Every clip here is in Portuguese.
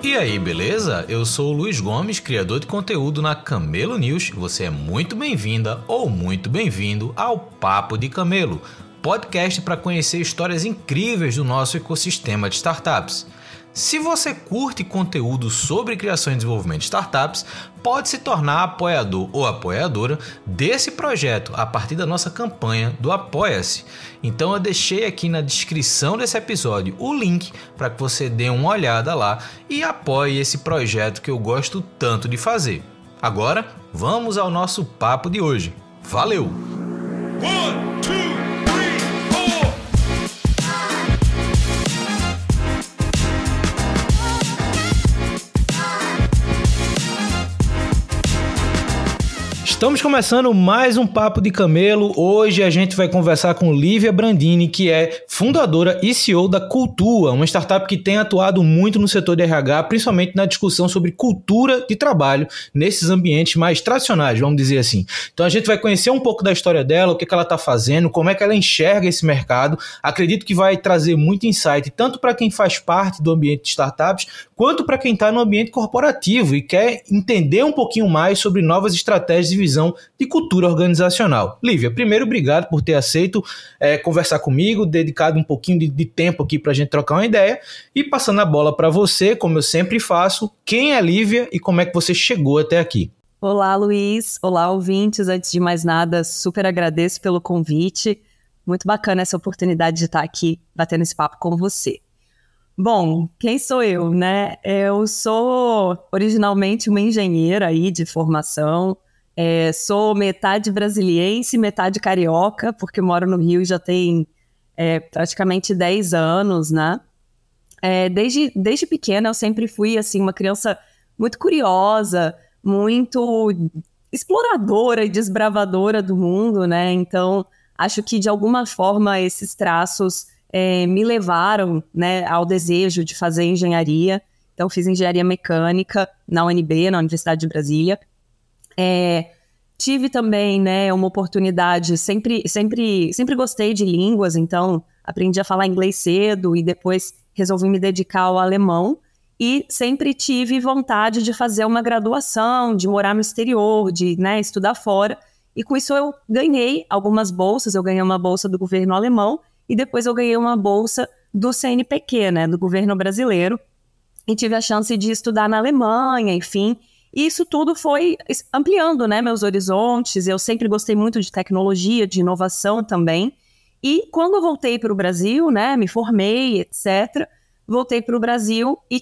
E aí, beleza? Eu sou o Luiz Gomes, criador de conteúdo na Camelo News. Você é muito bem-vinda ou muito bem-vindo ao Papo de Camelo, podcast para conhecer histórias incríveis do nosso ecossistema de startups. Se você curte conteúdo sobre criação e desenvolvimento de startups, pode se tornar apoiador ou apoiadora desse projeto a partir da nossa campanha do Apoia-se. Então eu deixei aqui na descrição desse episódio o link para que você dê uma olhada lá e apoie esse projeto que eu gosto tanto de fazer. Agora, vamos ao nosso papo de hoje. Valeu! Estamos começando mais um Papo de Camelo. Hoje a gente vai conversar com Lívia Brandini, que é fundadora e CEO da Cultua, uma startup que tem atuado muito no setor de RH, principalmente na discussão sobre cultura de trabalho nesses ambientes mais tradicionais, vamos dizer assim. Então a gente vai conhecer um pouco da história dela, o que ela está fazendo, como é que ela enxerga esse mercado. Acredito que vai trazer muito insight, tanto para quem faz parte do ambiente de startups, quanto para quem está no ambiente corporativo e quer entender um pouquinho mais sobre novas estratégias e visão de cultura organizacional. Lívia, primeiro, obrigado por ter aceito conversar comigo, dedicado um pouquinho de tempo aqui para a gente trocar uma ideia, e passando a bola para você, como eu sempre faço, quem é Lívia e como é que você chegou até aqui? Olá, Luiz. Olá, ouvintes. Antes de mais nada, super agradeço pelo convite. Muito bacana essa oportunidade de estar aqui batendo esse papo com você. Bom, quem sou eu, né? Eu sou originalmente uma engenheira aí de formação, sou metade brasiliense, metade carioca, porque moro no Rio já tem praticamente 10 anos, né? Desde pequena eu sempre fui assim, uma criança muito curiosa, muito exploradora e desbravadora do mundo, né? Então, acho que de alguma forma esses traços me levaram, né, ao desejo de fazer engenharia. Então, fiz engenharia mecânica na UNB, na Universidade de Brasília. Tive também, né, uma oportunidade, sempre gostei de línguas, então aprendi a falar inglês cedo e depois resolvi me dedicar ao alemão. E sempre tive vontade de fazer uma graduação, de morar no exterior, de, né, estudar fora. E com isso eu ganhei algumas bolsas, eu ganhei uma bolsa do governo alemão, e depois eu ganhei uma bolsa do CNPq, né, do governo brasileiro, e tive a chance de estudar na Alemanha, enfim. E isso tudo foi ampliando, né, meus horizontes. Eu sempre gostei muito de tecnologia, de inovação também. E quando eu voltei para o Brasil, né, me formei, etc., voltei para o Brasil e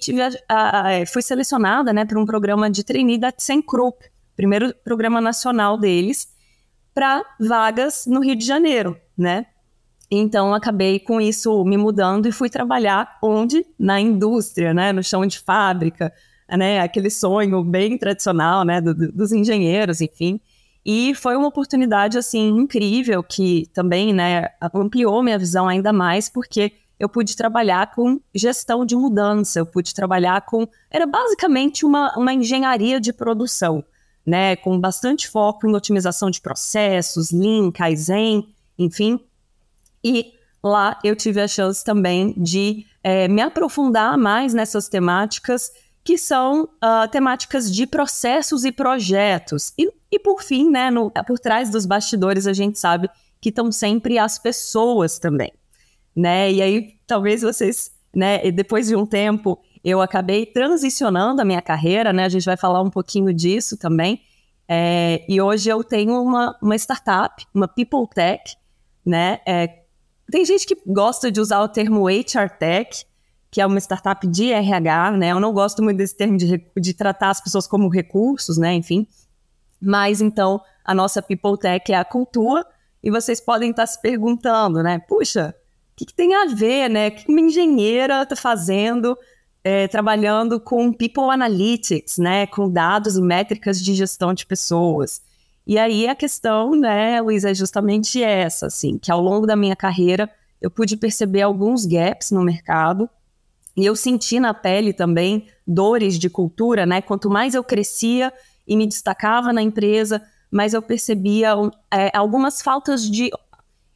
fui selecionada, né, para um programa de trainee da ThyssenKrupp, primeiro programa nacional deles, para vagas no Rio de Janeiro, né? Então, acabei com isso me mudando e fui trabalhar onde? Na indústria, né? No chão de fábrica, né? Aquele sonho bem tradicional, né? Dos engenheiros, enfim. E foi uma oportunidade, assim, incrível que também, né, ampliou minha visão ainda mais, porque eu pude trabalhar com gestão de mudança, eu pude trabalhar com... Era basicamente uma engenharia de produção, né? Com bastante foco em otimização de processos, Lean, Kaizen, enfim. E lá eu tive a chance também de me aprofundar mais nessas temáticas, que são temáticas de processos e projetos. E por fim, né, por trás dos bastidores, a gente sabe que estão sempre as pessoas também, né? E aí, talvez vocês, né, depois de um tempo, eu acabei transicionando a minha carreira, né? A gente vai falar um pouquinho disso também. E hoje eu tenho uma startup, uma People Tech, né? Tem gente que gosta de usar o termo HR Tech, que é uma startup de RH, né? Eu não gosto muito desse termo de tratar as pessoas como recursos, né? Enfim. Mas, então, a nossa People Tech é a Cultua, e vocês podem estar se perguntando, né? Puxa, o que tem a ver, né? O que uma engenheira está fazendo, trabalhando com People Analytics, né? Com dados e métricas de gestão de pessoas. E aí a questão, né, Luiz, é justamente essa, assim, que ao longo da minha carreira eu pude perceber alguns gaps no mercado e eu senti na pele também dores de cultura, né? Quanto mais eu crescia e me destacava na empresa, mais eu percebia algumas faltas de,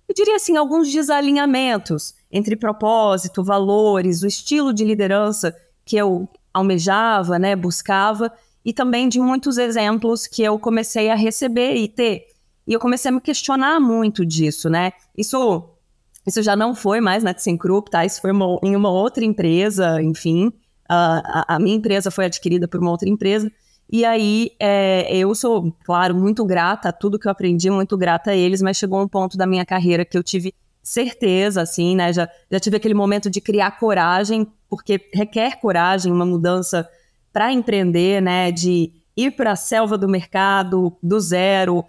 eu diria assim, alguns desalinhamentos entre propósito, valores, o estilo de liderança que eu almejava, né, buscava, e também de muitos exemplos que eu comecei a receber e ter. E eu comecei a me questionar muito disso, né? Isso já não foi mais na ThyssenKrupp, tá? Isso foi em uma outra empresa, enfim. A minha empresa foi adquirida por uma outra empresa. E aí, eu sou, claro, muito grata a tudo que eu aprendi, muito grata a eles, mas chegou um ponto da minha carreira que eu tive certeza, assim, né? Já tive aquele momento de criar coragem, porque requer coragem, uma mudança para empreender, né? De ir para a selva do mercado, do zero,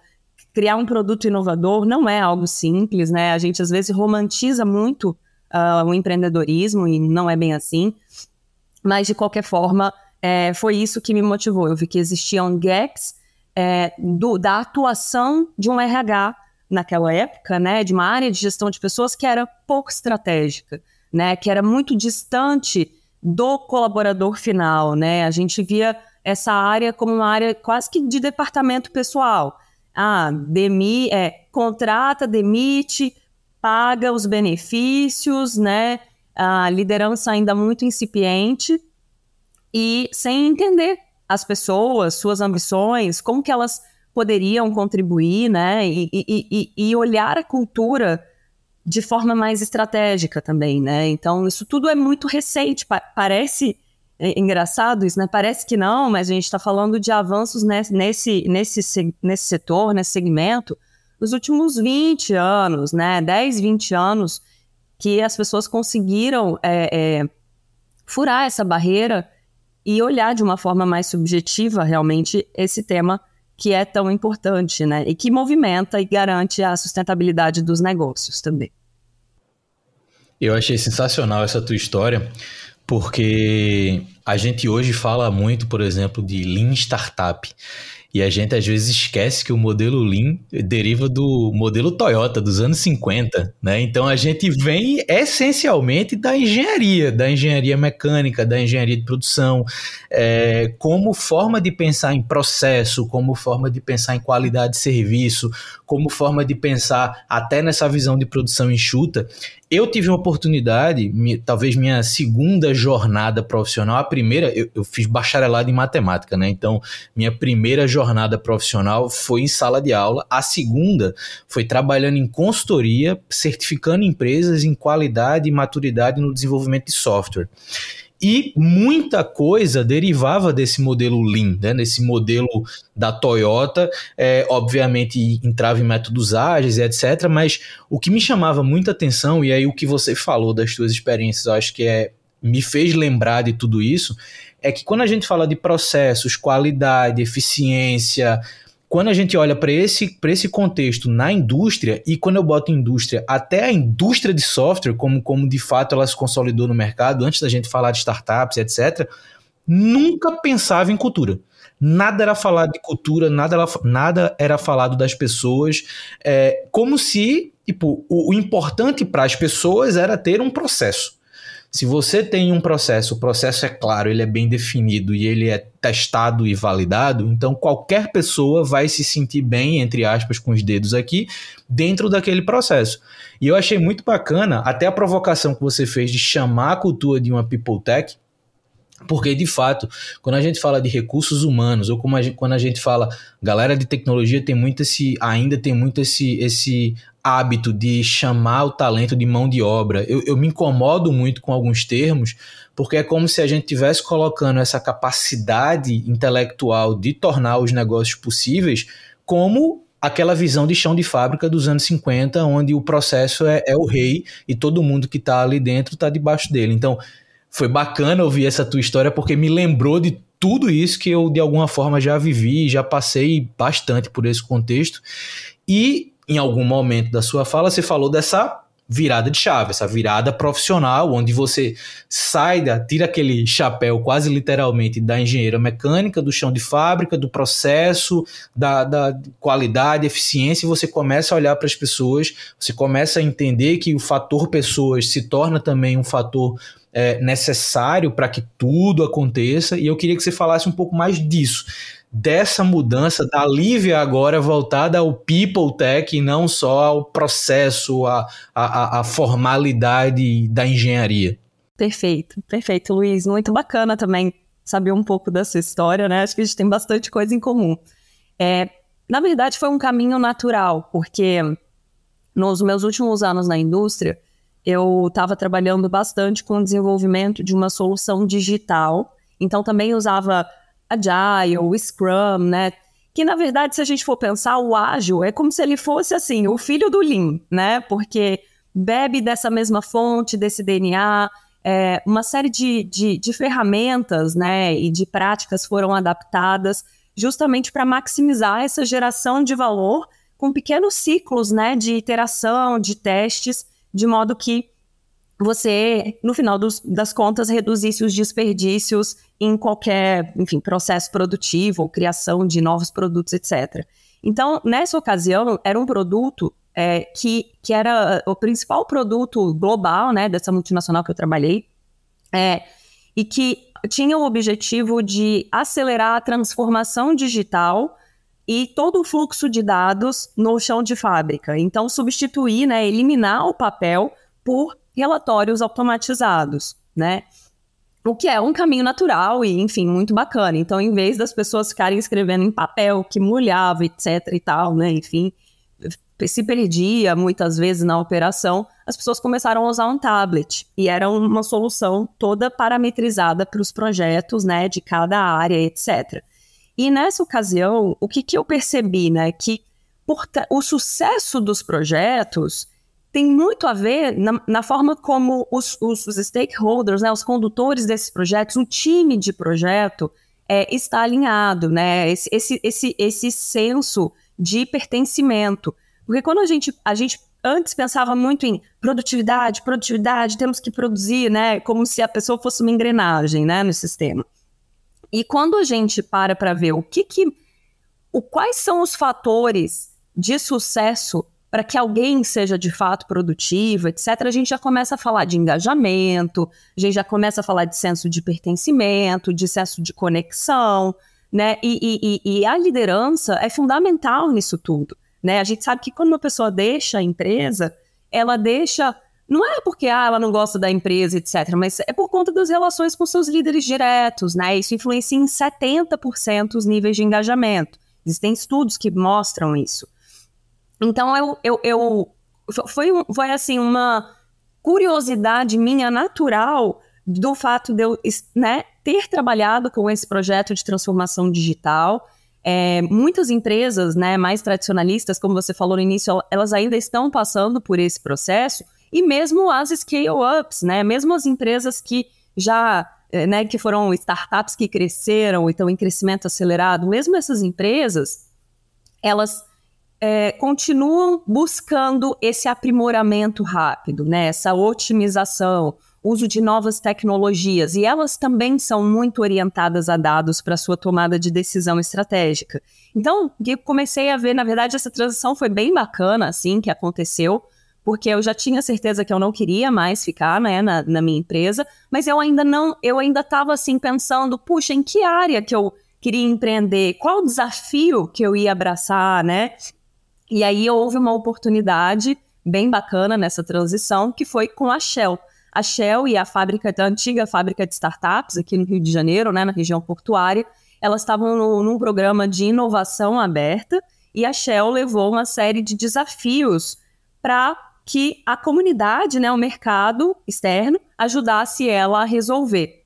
criar um produto inovador, não é algo simples, né? A gente, às vezes, romantiza muito o empreendedorismo e não é bem assim. Mas, de qualquer forma, foi isso que me motivou. Eu vi que existiam gaps da atuação de um RH naquela época, né, de uma área de gestão de pessoas que era pouco estratégica, né, que era muito distante do colaborador final, né. A gente via essa área como uma área quase que de departamento pessoal. Contrata, demite, paga os benefícios, né, a liderança ainda muito incipiente e sem entender as pessoas, suas ambições, como que elas poderiam contribuir, né, e olhar a cultura de forma mais estratégica também, né, então isso tudo é muito recente, parece engraçado isso, né, parece que não, mas a gente está falando de avanços nesse setor, nesse segmento, nos últimos 20 anos, né, 10, 20 anos, que as pessoas conseguiram furar essa barreira e olhar de uma forma mais subjetiva realmente esse tema que é tão importante, né? E que movimenta e garante a sustentabilidade dos negócios também. Eu achei sensacional essa tua história, porque a gente hoje fala muito, por exemplo, de Lean Startup. E a gente às vezes esquece que o modelo Lean deriva do modelo Toyota dos anos 50, né? Então a gente vem essencialmente da engenharia mecânica, da engenharia de produção, como forma de pensar em processo, como forma de pensar em qualidade de serviço, como forma de pensar até nessa visão de produção enxuta. Eu tive uma oportunidade, talvez minha segunda jornada profissional, a primeira, eu fiz bacharelado em matemática, né? Então, minha primeira jornada profissional foi em sala de aula, a segunda foi trabalhando em consultoria, certificando empresas em qualidade e maturidade no desenvolvimento de software. E muita coisa derivava desse modelo Lean, né? Nesse modelo da Toyota, obviamente entrava em métodos ágeis, etc. Mas o que me chamava muita atenção, e aí o que você falou das suas experiências, eu acho que me fez lembrar de tudo isso, é que quando a gente fala de processos, qualidade, eficiência, quando a gente olha para esse contexto na indústria, e quando eu boto indústria, até a indústria de software, como de fato ela se consolidou no mercado, antes da gente falar de startups, etc., nunca pensava em cultura. Nada era falado de cultura, nada era falado das pessoas, como se o importante para as pessoas era ter um processo. Se você tem um processo, o processo é claro, ele é bem definido e ele é testado e validado, então qualquer pessoa vai se sentir bem, entre aspas, com os dedos aqui, dentro daquele processo. E eu achei muito bacana, até a provocação que você fez de chamar a cultura de uma People Tech, porque, de fato, quando a gente fala de recursos humanos, ou quando a gente fala, galera de tecnologia ainda tem muito esse hábito de chamar o talento de mão de obra. Eu me incomodo muito com alguns termos, porque é como se a gente estivesse colocando essa capacidade intelectual de tornar os negócios possíveis como aquela visão de chão de fábrica dos anos 50, onde o processo é o rei e todo mundo que está ali dentro está debaixo dele. Então, foi bacana ouvir essa tua história, porque me lembrou de tudo isso que eu, de alguma forma, já vivi, já passei bastante por esse contexto. E, em algum momento da sua fala, você falou dessa virada de chave, essa virada profissional, onde você tira aquele chapéu, quase literalmente, da engenheira mecânica, do chão de fábrica, do processo, da qualidade, eficiência, e você começa a olhar para as pessoas, você começa a entender que o fator pessoas se torna também um fator necessário para que tudo aconteça, e eu queria que você falasse um pouco mais disso, dessa mudança da Lívia agora voltada ao People Tech e não só ao processo, a formalidade da engenharia. Perfeito, Luiz. Muito bacana também saber um pouco dessa história, né? Acho que a gente tem bastante coisa em comum. Na verdade, foi um caminho natural, porque nos meus últimos anos na indústria, eu estava trabalhando bastante com o desenvolvimento de uma solução digital. Então, também usava Agile, o Scrum, né? Que, na verdade, se a gente for pensar, o ágil é como se ele fosse, assim, o filho do Lean, né? Porque bebe dessa mesma fonte, desse DNA, uma série de ferramentas, né? E de práticas foram adaptadas justamente para maximizar essa geração de valor com pequenos ciclos, né? De iteração, de testes, de modo que você, no final das contas, reduzisse os desperdícios em qualquer, enfim, processo produtivo ou criação de novos produtos, etc. Então, nessa ocasião, era um produto que era o principal produto global, né, dessa multinacional que eu trabalhei, e que tinha o objetivo de acelerar a transformação digital e todo o fluxo de dados no chão de fábrica. Então, substituir, né, eliminar o papel por relatórios automatizados, né? O que é um caminho natural e, enfim, muito bacana. Então, em vez das pessoas ficarem escrevendo em papel, que molhava, etc e tal, né? Enfim, se perdia muitas vezes na operação, as pessoas começaram a usar um tablet. E era uma solução toda parametrizada para os projetos, né? De cada área, etc. E nessa ocasião, o que eu percebi, né? Que o sucesso dos projetos tem muito a ver na forma como os stakeholders, né, os condutores desses projetos, o time de projeto está alinhado, né, esse senso de pertencimento. Porque quando a gente antes pensava muito em produtividade, temos que produzir, né, como se a pessoa fosse uma engrenagem, né, no sistema. E quando a gente para ver quais são os fatores de sucesso para que alguém seja de fato produtivo, etc., a gente já começa a falar de engajamento, a gente já começa a falar de senso de pertencimento, de senso de conexão, né? E a liderança é fundamental nisso tudo, né? A gente sabe que quando uma pessoa deixa a empresa, ela deixa... Não é porque ela não gosta da empresa, etc., mas é por conta das relações com seus líderes diretos, né? Isso influencia em 70% os níveis de engajamento. Existem estudos que mostram isso. Então, foi assim, uma curiosidade minha natural do fato de eu, né, ter trabalhado com esse projeto de transformação digital. Muitas empresas, né, mais tradicionalistas, como você falou no início, elas ainda estão passando por esse processo, e mesmo as scale-ups, né, mesmo as empresas que já, né, que foram startups que cresceram e estão em crescimento acelerado, mesmo essas empresas, elas continuam buscando esse aprimoramento rápido, né? Essa otimização, uso de novas tecnologias, e elas também são muito orientadas a dados para sua tomada de decisão estratégica. Então, eu comecei a ver, na verdade, essa transição foi bem bacana, assim, que aconteceu, porque eu já tinha certeza que eu não queria mais ficar, né, na minha empresa, mas eu ainda estava, assim, pensando, puxa, em que área que eu queria empreender, qual o desafio que eu ia abraçar, né? E aí houve uma oportunidade bem bacana nessa transição, que foi com a Shell. A Shell e a antiga fábrica de startups aqui no Rio de Janeiro, né, na região portuária, elas estavam num programa de inovação aberta, e a Shell levou uma série de desafios para que a comunidade, né, o mercado externo, ajudasse ela a resolver.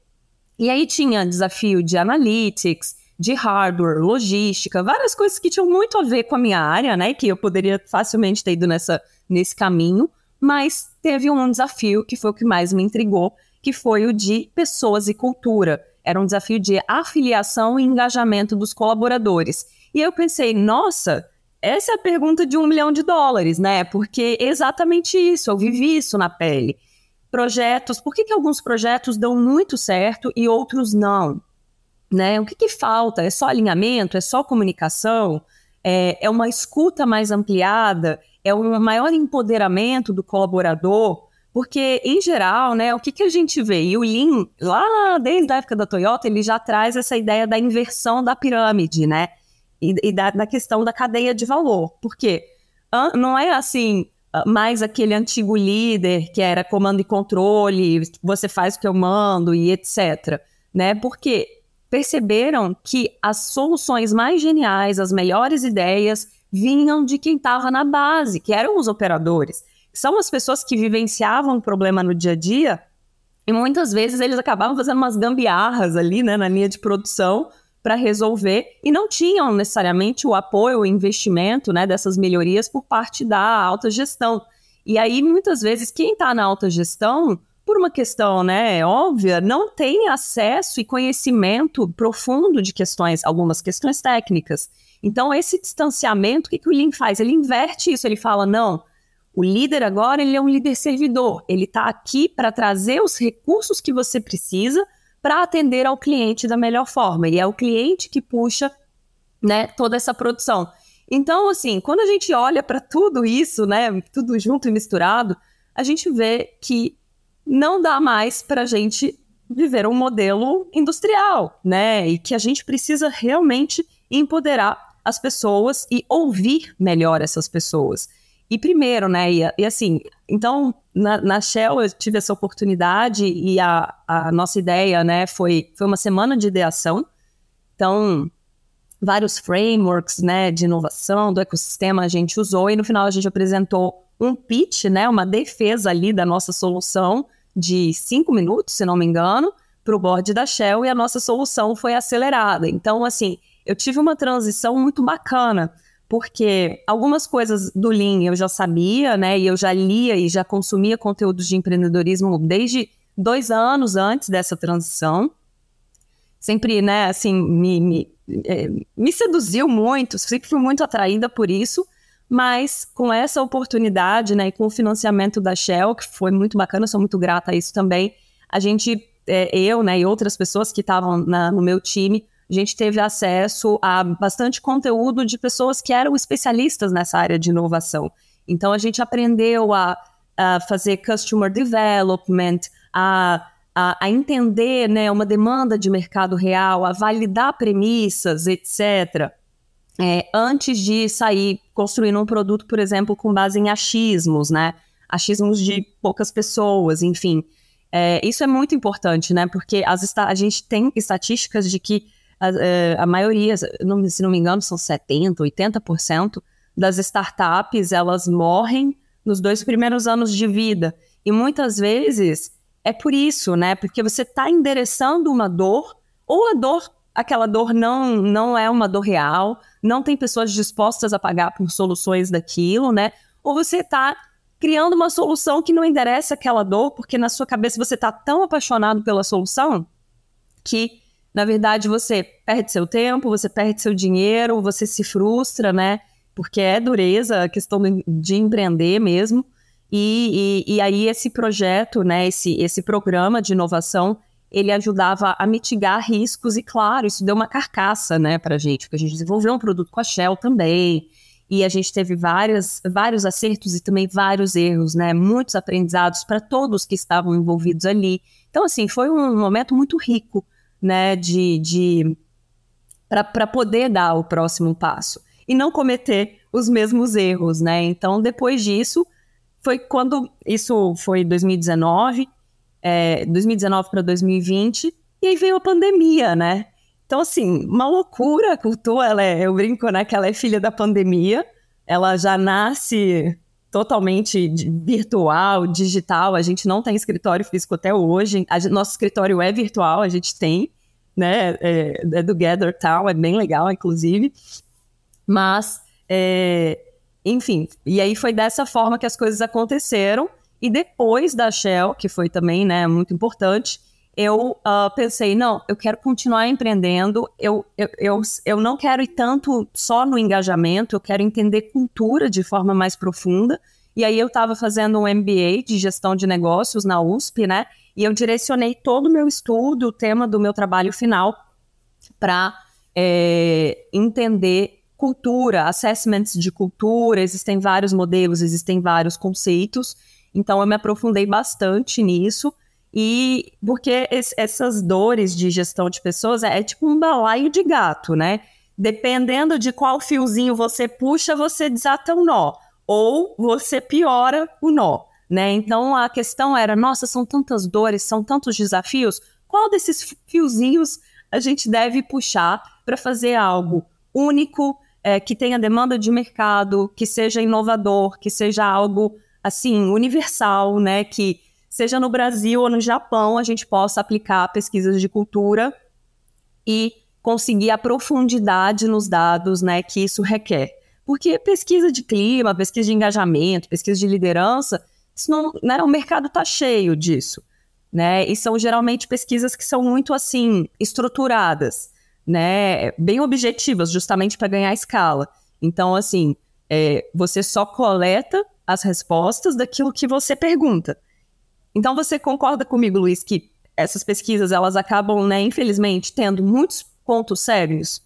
E aí tinha desafio de analytics, de hardware, logística, várias coisas que tinham muito a ver com a minha área, né, que eu poderia facilmente ter ido nesse caminho, mas teve um desafio que foi o que mais me intrigou, que foi o de pessoas e cultura. Era um desafio de afiliação e engajamento dos colaboradores. E eu pensei, nossa, essa é a pergunta de $1 milhão, né, porque é exatamente isso, eu vivi isso na pele. Projetos, por que alguns projetos dão muito certo e outros não? Né? O que falta? É só alinhamento? É só comunicação? É uma escuta mais ampliada? É um maior empoderamento do colaborador? Porque, em geral, né, o que a gente vê? E o Lean, lá desde a época da Toyota, ele já traz essa ideia da inversão da pirâmide, né? E da questão da cadeia de valor. Por quê? Não é assim, mais aquele antigo líder que era comando e controle, você faz o que eu mando e etc. Né? Porque perceberam que as soluções mais geniais, as melhores ideias, vinham de quem estava na base, que eram os operadores. São as pessoas que vivenciavam o problema no dia a dia e muitas vezes eles acabavam fazendo umas gambiarras ali, né, na linha de produção para resolver e não tinham necessariamente o apoio, o investimento, né, dessas melhorias por parte da alta gestão. E aí, muitas vezes, quem está na alta gestão, por uma questão, né, óbvia, não tem acesso e conhecimento profundo de questões, algumas questões técnicas. Então, esse distanciamento, o que o Lean faz? Ele inverte isso, ele fala, não, o líder agora ele é um líder servidor, ele está aqui para trazer os recursos que você precisa para atender ao cliente da melhor forma, e é o cliente que puxa, né, toda essa produção. Então, assim, quando a gente olha para tudo isso, né, tudo junto e misturado, a gente vê que não dá mais para a gente viver um modelo industrial, né, e que a gente precisa realmente empoderar as pessoas e ouvir melhor essas pessoas. E primeiro, né, e assim, então, na Shell eu tive essa oportunidade e a nossa ideia, né, foi uma semana de ideação, então, vários frameworks, né, de inovação do ecossistema a gente usou e no final a gente apresentou um pitch, né, uma defesa ali da nossa solução de 5 minutos, se não me engano, para o board da Shell e a nossa solução foi acelerada. Então, assim, eu tive uma transição muito bacana, porque algumas coisas do Lean eu já sabia, né, e eu já lia e já consumia conteúdos de empreendedorismo desde 2 anos antes dessa transição. Sempre, né, assim, me seduziu muito, sempre fui muito atraída por isso, mas com essa oportunidade, né, e com o financiamento da Shell, que foi muito bacana, eu sou muito grata a isso também, a gente, eu, né, e outras pessoas que estavam no meu time, a gente teve acesso a bastante conteúdo de pessoas que eram especialistas nessa área de inovação. Então, a gente aprendeu a fazer customer development, a entender, né, uma demanda de mercado real, a validar premissas, etc., antes de sair construindo um produto, por exemplo, com base em achismos, né? Achismos de poucas pessoas, enfim. Isso é muito importante, né? Porque a gente tem estatísticas de que a maioria, se não me engano, são 70%, 80% das startups, elas morrem nos 2 primeiros anos de vida. E muitas vezes é por isso, né? Porque você está endereçando uma dor, ou aquela dor não é uma dor real, não tem pessoas dispostas a pagar por soluções daquilo, né? Ou você está criando uma solução que não endereça aquela dor, porque na sua cabeça você está tão apaixonado pela solução que, na verdade, você perde seu tempo, você perde seu dinheiro, você se frustra, né? Porque é dureza, a questão de empreender mesmo. E aí esse projeto, né, esse programa de inovação, ele ajudava a mitigar riscos e, claro, isso deu uma carcaça, né, para a gente, porque a gente desenvolveu um produto com a Shell também, e a gente teve vários acertos e também vários erros, né, muitos aprendizados para todos que estavam envolvidos ali. Então, assim, foi um momento muito rico, né, para poder dar o próximo passo e não cometer os mesmos erros, né. Então, depois disso, foi quando, isso foi 2019 para 2020, e aí veio a pandemia, né? Então, assim, uma loucura a cultura, eu brinco, né, que ela é filha da pandemia, ela já nasce totalmente virtual, digital, a gente não tem escritório físico até hoje, nosso escritório é virtual, a gente tem, né, do Gather Town, é bem legal, inclusive, mas, enfim, e aí foi dessa forma que as coisas aconteceram. E depois da Shell, que foi também, né, muito importante, eu pensei, não, eu quero continuar empreendendo, eu não quero ir tanto só no engajamento, eu quero entender cultura de forma mais profunda. E aí eu estava fazendo um MBA de gestão de negócios na USP, né, e eu direcionei todo o meu estudo, o tema do meu trabalho final, para entender cultura, assessments de cultura, existem vários modelos, existem vários conceitos. Então, eu me aprofundei bastante nisso, e porque essas dores de gestão de pessoas é tipo um balaio de gato, né? Dependendo de qual fiozinho você puxa, você desata um nó, ou você piora o nó, né? Então, a questão era, nossa, são tantas dores, são tantos desafios, qual desses fiozinhos a gente deve puxar para fazer algo único, que tenha demanda de mercado, que seja inovador, que seja algo assim universal, né? Que seja no Brasil ou no Japão, a gente possa aplicar pesquisas de cultura e conseguir a profundidade nos dados, né, que isso requer. Porque pesquisa de clima, pesquisa de engajamento, pesquisa de liderança, isso não, né, o mercado está cheio disso, né? E são geralmente pesquisas que são muito assim estruturadas, né, bem objetivas, justamente para ganhar escala. Então, assim, você só coleta as respostas daquilo que você pergunta. Então, você concorda comigo, Luiz, que essas pesquisas, elas acabam, né, infelizmente, tendo muitos pontos cegos?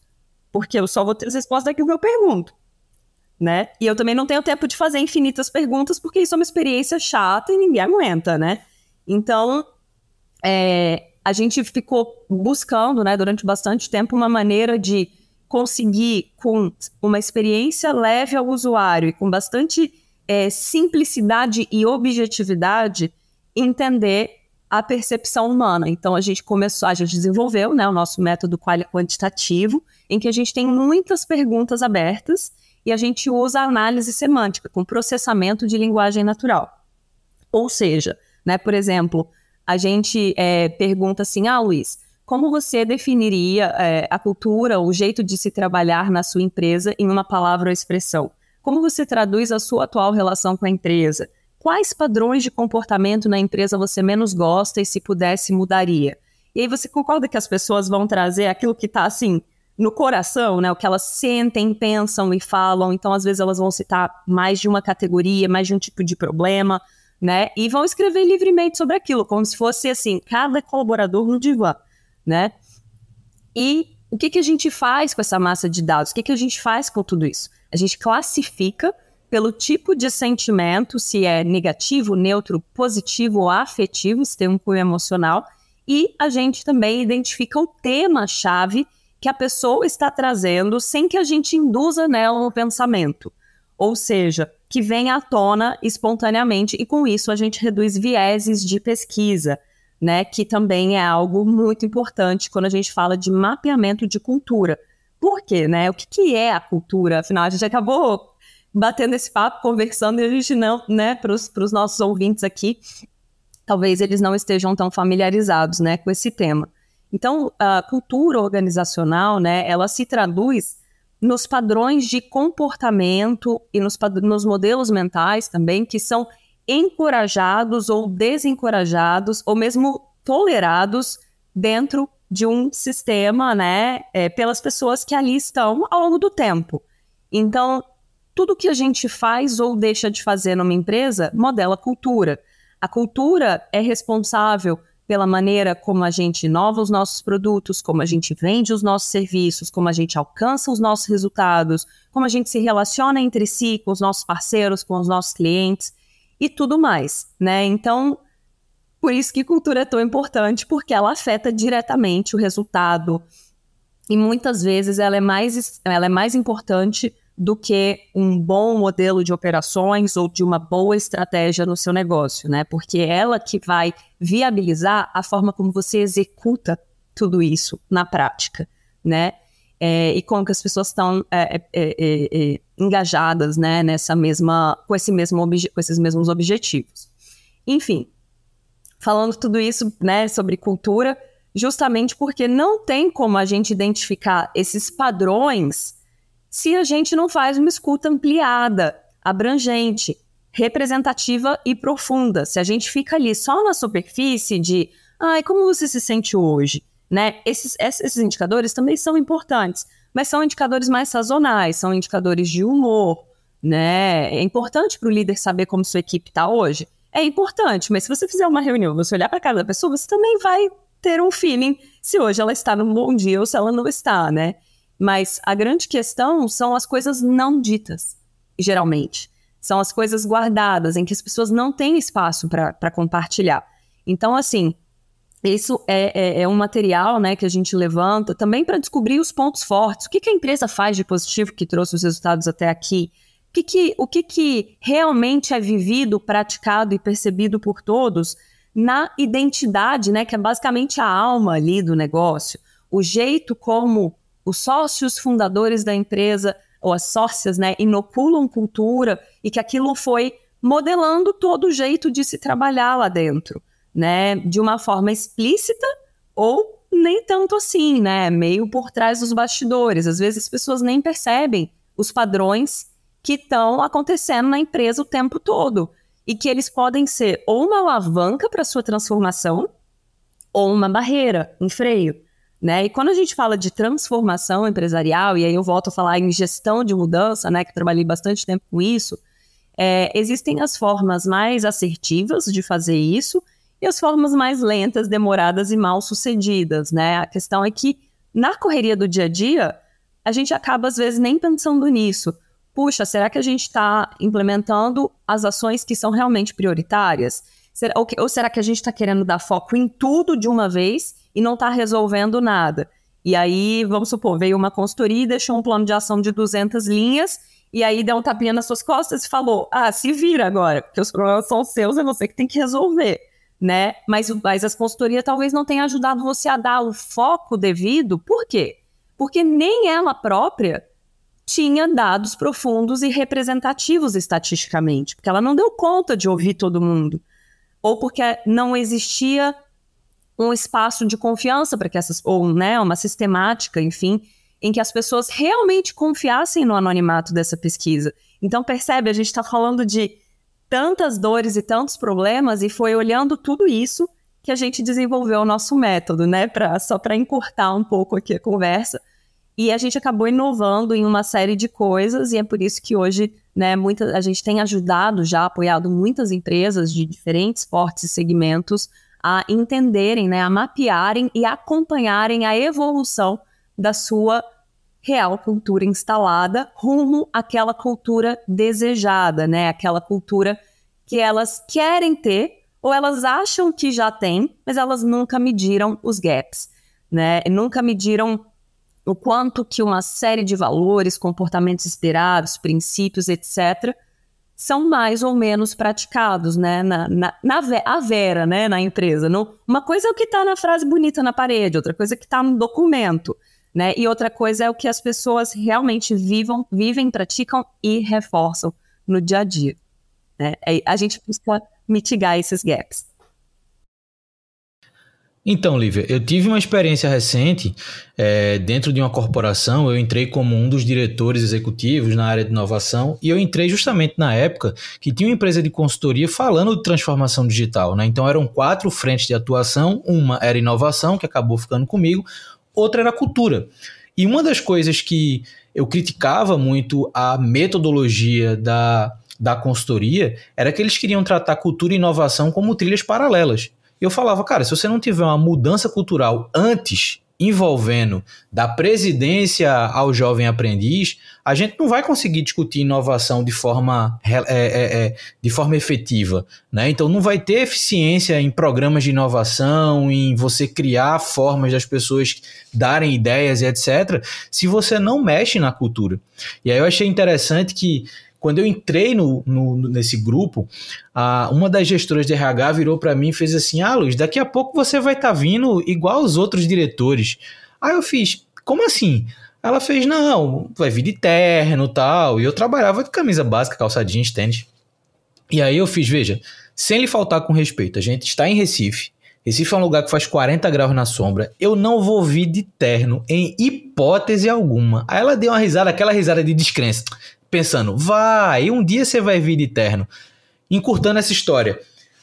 Porque eu só vou ter as respostas daquilo que eu pergunto, né? E eu também não tenho tempo de fazer infinitas perguntas, porque isso é uma experiência chata e ninguém aguenta, né? Então, a gente ficou buscando, né, durante bastante tempo, uma maneira de conseguir, com uma experiência leve ao usuário e com bastante simplicidade e objetividade, entender a percepção humana. Então, a gente desenvolveu, né, o nosso método quantitativo, em que a gente tem muitas perguntas abertas e a gente usa a análise semântica com processamento de linguagem natural. Ou seja, né, por exemplo, a gente pergunta assim, Luiz, como você definiria a cultura, o jeito de se trabalhar na sua empresa em uma palavra ou expressão? Como você traduz a sua atual relação com a empresa? Quais padrões de comportamento na empresa você menos gosta e, se pudesse, mudaria? E aí você concorda que as pessoas vão trazer aquilo que está, assim, no coração, né? O que elas sentem, pensam e falam. Então, às vezes, elas vão citar mais de uma categoria, mais de um tipo de problema, né? E vão escrever livremente sobre aquilo, como se fosse, assim, cada colaborador no divã, né? E o que a gente faz com essa massa de dados? O que a gente faz com tudo isso? A gente classifica pelo tipo de sentimento, se é negativo, neutro, positivo ou afetivo, se tem um cunho emocional, e a gente também identifica o tema-chave que a pessoa está trazendo sem que a gente induza nela no pensamento. Ou seja, que venha à tona espontaneamente, e com isso a gente reduz vieses de pesquisa, né, que também é algo muito importante quando a gente fala de mapeamento de cultura. Por quê, né? O que é a cultura? Afinal, a gente acabou batendo esse papo, conversando, e a gente não, né, para os nossos ouvintes aqui, talvez eles não estejam tão familiarizados, né, com esse tema. Então, a cultura organizacional, né, ela se traduz nos padrões de comportamento e nos modelos mentais também, que são encorajados ou desencorajados, ou mesmo tolerados dentro de um sistema, né, pelas pessoas que ali estão ao longo do tempo. Então, tudo que a gente faz ou deixa de fazer numa empresa modela a cultura. A cultura é responsável pela maneira como a gente inova os nossos produtos, como a gente vende os nossos serviços, como a gente alcança os nossos resultados, como a gente se relaciona entre si, com os nossos parceiros, com os nossos clientes e tudo mais, né? Então, por isso que cultura é tão importante, porque ela afeta diretamente o resultado e muitas vezes ela é mais importante do que um bom modelo de operações ou de uma boa estratégia no seu negócio, né? Porque é ela que vai viabilizar a forma como você executa tudo isso na prática, né? E como que as pessoas estão engajadas, né? Com esses mesmos objetivos. Enfim, falando tudo isso, né, sobre cultura, justamente porque não tem como a gente identificar esses padrões se a gente não faz uma escuta ampliada, abrangente, representativa e profunda. Se a gente fica ali só na superfície de como você se sente hoje, né? Esses indicadores também são importantes, mas são indicadores mais sazonais, são indicadores de humor, né? É importante para o líder saber como sua equipe está hoje? É importante, mas se você fizer uma reunião, você olhar para a cara da pessoa, você também vai ter um feeling se hoje ela está num bom dia ou se ela não está, né? Mas a grande questão são as coisas não ditas, geralmente. São as coisas guardadas, em que as pessoas não têm espaço para compartilhar. Então, assim, isso é um material, né, que a gente levanta também para descobrir os pontos fortes. O que a empresa faz de positivo que trouxe os resultados até aqui? O que realmente é vivido, praticado e percebido por todos na identidade, né, que é basicamente a alma ali do negócio. o jeito como os sócios fundadores da empresa, ou as sócias, né, inoculam cultura, e que aquilo foi modelando todo o jeito de se trabalhar lá dentro, né, de uma forma explícita ou nem tanto assim, né, meio por trás dos bastidores. Às vezes as pessoas nem percebem os padrões que estão acontecendo na empresa o tempo todo, e que eles podem ser ou uma alavanca para a sua transformação, ou uma barreira, um freio, né? E quando a gente fala de transformação empresarial, e aí eu volto a falar em gestão de mudança, né, que trabalhei bastante tempo com isso, existem as formas mais assertivas de fazer isso e as formas mais lentas, demoradas e mal sucedidas, né? A questão é que na correria do dia a dia, a gente acaba às vezes nem pensando nisso. Puxa, será que a gente está implementando as ações que são realmente prioritárias? Ou será que a gente está querendo dar foco em tudo de uma vez e não está resolvendo nada? E aí, vamos supor, veio uma consultoria e deixou um plano de ação de 200 linhas, e aí deu um tapinha nas suas costas e falou, se vira agora, porque os problemas são seus, é você que tem que resolver, né? Mas as consultorias talvez não tenham ajudado você a dar o foco devido. Por quê? Porque nem ela própria tinha dados profundos e representativos estatisticamente, porque ela não deu conta de ouvir todo mundo, ou porque não existia um espaço de confiança para que uma sistemática, enfim, em que as pessoas realmente confiassem no anonimato dessa pesquisa. Então, percebe, a gente está falando de tantas dores e tantos problemas, e foi olhando tudo isso que a gente desenvolveu o nosso método, né? Só para encurtar um pouco aqui a conversa. E a gente acabou inovando em uma série de coisas, e é por isso que hoje, né, a gente tem apoiado muitas empresas de diferentes portes e segmentos a entenderem, né, a mapearem e acompanharem a evolução da sua real cultura instalada rumo àquela cultura desejada, né, aquela cultura que elas querem ter ou elas acham que já têm, mas elas nunca mediram os gaps, né, nunca mediram o quanto que uma série de valores, comportamentos esperados, princípios, etc., são mais ou menos praticados, né, à vera, né, na empresa. Uma coisa é o que está na frase bonita na parede, outra coisa é o que está no documento, né, e outra coisa é o que as pessoas realmente vivem, praticam e reforçam no dia a dia, né? A gente precisa mitigar esses gaps. Então, Lívia, eu tive uma experiência recente dentro de uma corporação. Eu entrei como um dos diretores executivos na área de inovação, e eu entrei justamente na época que tinha uma empresa de consultoria falando de transformação digital, né? Então eram 4 frentes de atuação. Uma era inovação, que acabou ficando comigo, outra era cultura. E uma das coisas que eu criticava muito a metodologia da consultoria era que eles queriam tratar cultura e inovação como trilhas paralelas. Eu falava, cara, se você não tiver uma mudança cultural antes, envolvendo da presidência ao jovem aprendiz, a gente não vai conseguir discutir inovação de forma efetiva, né? Então não vai ter eficiência em programas de inovação, em você criar formas das pessoas darem ideias e etc., se você não mexe na cultura. E aí eu achei interessante que quando eu entrei nesse grupo, uma das gestoras de RH virou para mim e fez assim, Luiz, daqui a pouco você vai estar vindo igual os outros diretores. Aí eu fiz, como assim? Ela fez, não, vai vir de terno e tal. E eu trabalhava de camisa básica, calça jeans, tênis. E aí eu fiz, veja, sem lhe faltar com respeito, a gente está em Recife. Recife é um lugar que faz 40 graus na sombra. Eu não vou vir de terno em hipótese alguma. Aí ela deu uma risada, aquela risada de descrença, pensando, um dia você vai vir de terno. Encurtando essa história,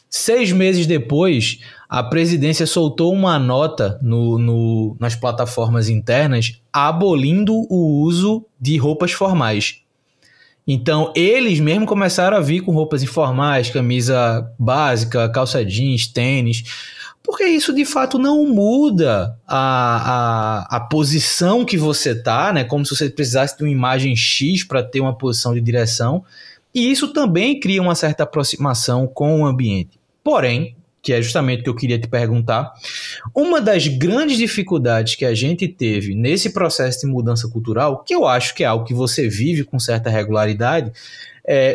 6 meses depois, a presidência soltou uma nota nas plataformas internas abolindo o uso de roupas formais. Então, eles mesmo começaram a vir com roupas informais, camisa básica, calça jeans, tênis, porque isso de fato não muda a posição que você está, né? Como se você precisasse de uma imagem X para ter uma posição de direção, e isso também cria uma certa aproximação com o ambiente. Porém, que é justamente o que eu queria te perguntar, uma das grandes dificuldades que a gente teve nesse processo de mudança cultural, que eu acho que é algo que você vive com certa regularidade,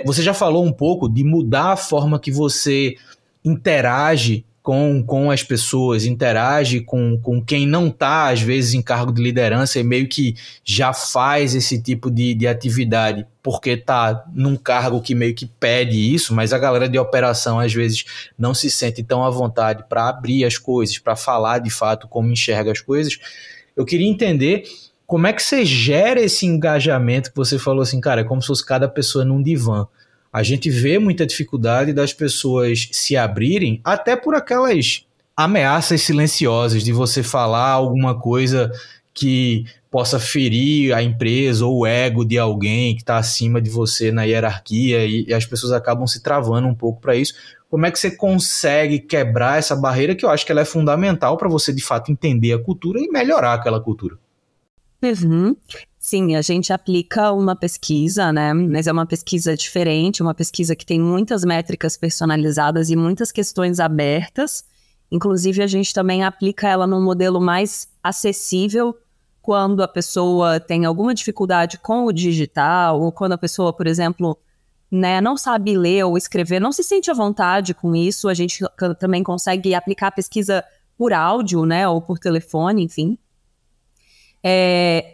você já falou um pouco de mudar a forma que você interage com as pessoas, interage com quem não está, às vezes, em cargo de liderança e meio que já faz esse tipo de atividade porque está num cargo que meio que pede isso, mas a galera de operação, às vezes, não se sente tão à vontade para abrir as coisas, para falar, de fato, como enxerga as coisas. Eu queria entender como é que você gera esse engajamento que você falou assim, cara, é como se fosse cada pessoa num divã. A gente vê muita dificuldade das pessoas se abrirem, até por aquelas ameaças silenciosas de você falar alguma coisa que possa ferir a empresa ou o ego de alguém que está acima de você na hierarquia e as pessoas acabam se travando um pouco para isso. Como é que você consegue quebrar essa barreira que eu acho que ela é fundamental para você de fato entender a cultura e melhorar aquela cultura? Uhum. Sim, a gente aplica uma pesquisa, né? Mas é uma pesquisa diferente, uma pesquisa que tem muitas métricas personalizadas e muitas questões abertas. Inclusive, a gente também aplica ela num modelo mais acessível quando a pessoa tem alguma dificuldade com o digital, ou quando a pessoa, por exemplo, né, não sabe ler ou escrever, não se sente à vontade com isso. A gente também consegue aplicar a pesquisa por áudio, né, ou por telefone, enfim.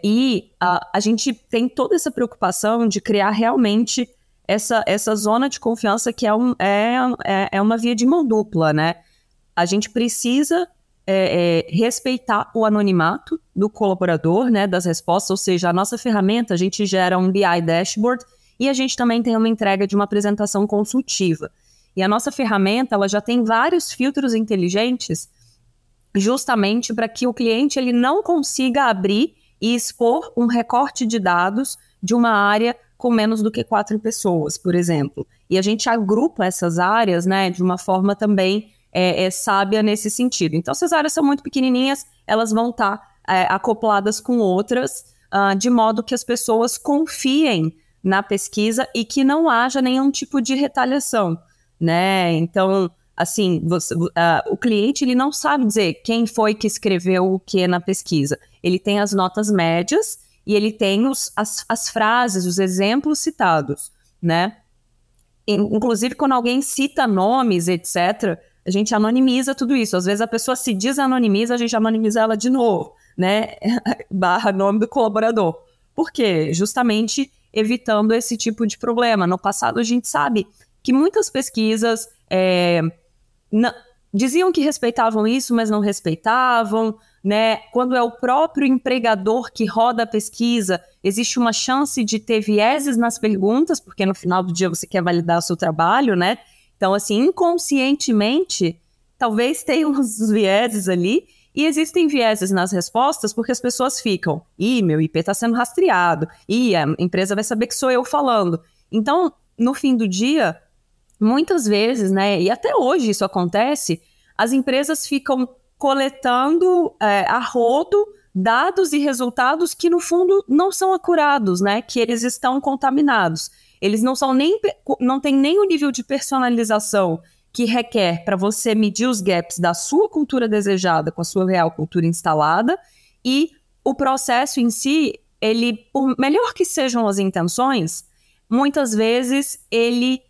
E a gente tem toda essa preocupação de criar realmente essa zona de confiança que é uma via de mão dupla, né? A gente precisa respeitar o anonimato do colaborador, né, das respostas, ou seja, a nossa ferramenta, a gente gera um BI dashboard e a gente também tem uma entrega de uma apresentação consultiva. E a nossa ferramenta, ela já tem vários filtros inteligentes justamente para que o cliente ele não consiga abrir e expor um recorte de dados de uma área com menos do que 4 pessoas, por exemplo. E a gente agrupa essas áreas, né, de uma forma também sábia nesse sentido. Então, se as áreas são muito pequenininhas, elas vão estar acopladas com outras, de modo que as pessoas confiem na pesquisa e que não haja nenhum tipo de retaliação, né? Então, assim, o cliente ele não sabe dizer quem foi que escreveu o que na pesquisa. Ele tem as notas médias e ele tem as frases, os exemplos citados, né? Inclusive, quando alguém cita nomes, etc., a gente anonimiza tudo isso. Às vezes a pessoa se desanonimiza, a gente anonimiza ela de novo, né? Barra nome do colaborador. Por quê? Justamente evitando esse tipo de problema. No passado, a gente sabe que muitas pesquisas diziam que respeitavam isso, mas não respeitavam, né? Quando é o próprio empregador que roda a pesquisa, existe uma chance de ter vieses nas perguntas, porque no final do dia você quer validar o seu trabalho, né? Então, assim, inconscientemente, talvez tenha uns vieses ali, e existem vieses nas respostas porque as pessoas ficam, meu IP está sendo rastreado, a empresa vai saber que sou eu falando. Então, no fim do dia, muitas vezes, né, e até hoje isso acontece, as empresas ficam coletando a rodo dados e resultados que, no fundo, não são acurados, né, que eles estão contaminados. Eles não têm nem o nível de personalização que requer para você medir os gaps da sua cultura desejada com a sua real cultura instalada, e o processo em si, ele, por melhor que sejam as intenções, muitas vezes ele